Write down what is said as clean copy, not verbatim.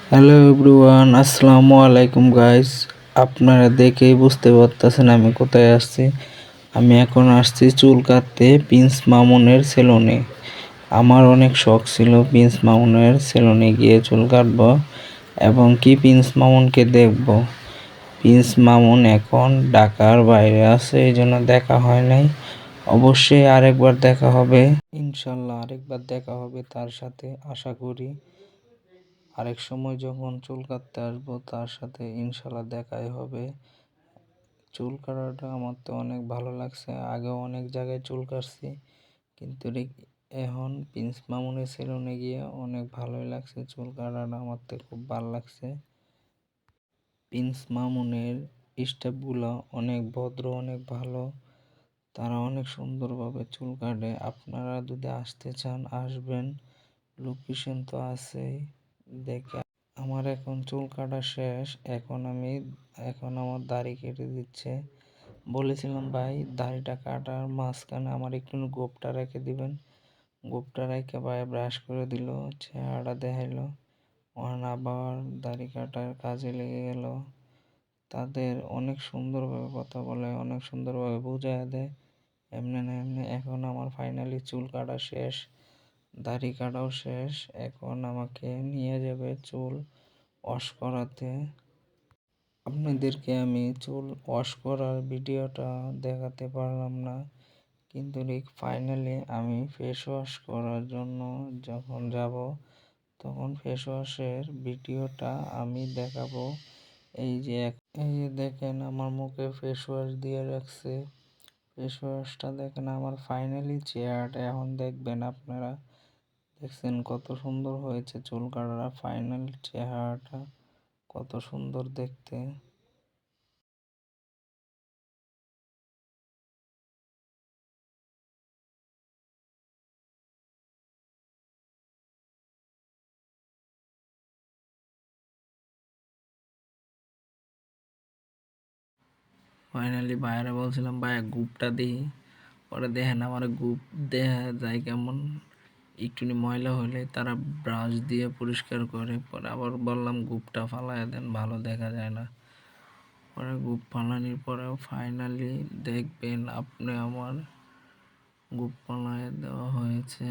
Hello everyone, আসসালামু আলাইকুম guys. আপনারা দেখেই বুঝতে পারতেছেন আমি কোথায় আসছি। আমি এখন আসছি চুল কাটতে প্রিন্স মামুনের সেলুনে। আমার অনেক শখ ছিল প্রিন্স মামুনের সেলুনে গিয়ে চুল কাটবো এবং কি প্রিন্স মামুনকে দেখব। প্রিন্স মামুন এখন ঢাকার বাইরে আছে, এই জন্য দেখা হয় নাই। অবশ্যই আরেকবার দেখা হবে, ইনশাল্লাহ আরেকবার দেখা হবে তার সাথে, আশা করি। আরেক সময় যখন চুল কাটতে আসবো তার সাথে ইনশাল্লাহ দেখাই হবে। চুল কাটাটা আমার তো অনেক ভালো লাগছে, আগেও অনেক জায়গায় চুল কাটছি, কিন্তু এখন প্রিন্স মামুনের সেলুনে গিয়ে অনেক ভালোই লাগছে। চুল কাটাটা আমার তো খুব ভালো লাগছে। প্রিন্স মামুনের স্টাফগুলো অনেক ভদ্র, অনেক ভালো, তারা অনেক সুন্দরভাবে চুল কাটে। আপনারা যদি আসতে চান আসবেন, লোকেশন তো আছেই, দেখে। আমার এখন চুল কাটা শেষ, এখন আমার দাড়ি কেটে দিচ্ছে। বলেছিলাম ভাই দাড়িটা কাটার মাঝখানে আমার একটু গোপটা রেখে দিবেন। গোপটা রেখে ভাই ব্রাশ করে দিল, চেহারাটা দেখাইলো। ওখান আবার দাড়ি কাটার কাজে লেগে গেল। তাদের অনেক সুন্দরভাবে কথা বলে, অনেক সুন্দরভাবে বুঝাইয়া দেয়। এমনি না এমনি এখন আমার ফাইনালি চুল কাটা শেষ, দাড়ি কাটাও শেষ। এখন আমাকে নিয়ে যাবে চুল ওয়াশ করাতে। আপনাদেরকে আমি চুল ওয়াশ করার ভিডিওটা দেখাতে পারলাম না, কিন্তু ফাইনালি আমি ফেস ওয়াশ করার জন্য যখন যাব তখন ফেস ওয়াশের ভিডিওটা আমি দেখাবো। এই যে দেখেন আমার মুখে ফেস ওয়াশ দিয়ে রাখছে। ফেস ওয়াশটা দেখেন, আমার ফাইনালি চেহারাটা এখন দেখবেন আপনারা। দেখছেন কত সুন্দর হয়েছে চুল কাটার ফাইনাল চেহারাটা, কত সুন্দর দেখতে। ফাইনালি ভাইয়ারা বলছিলাম ভাইয়া গ্রুপটা দিই, পরে দেখেন আমার গ্রুপ দেখা যায় কেমন, একটুনি ময়লা হলে তারা ব্রাশ দিয়ে পরিষ্কার করে। পরে আবার বললাম গ্রুপটা ফালাইয়া দেন, ভালো দেখা যায় না। পরে গ্রুপ ফালানির পরেও ফাইনালি দেখবেন আপনি আমার গ্রুপ ফালাইয়া দেওয়া হয়েছে।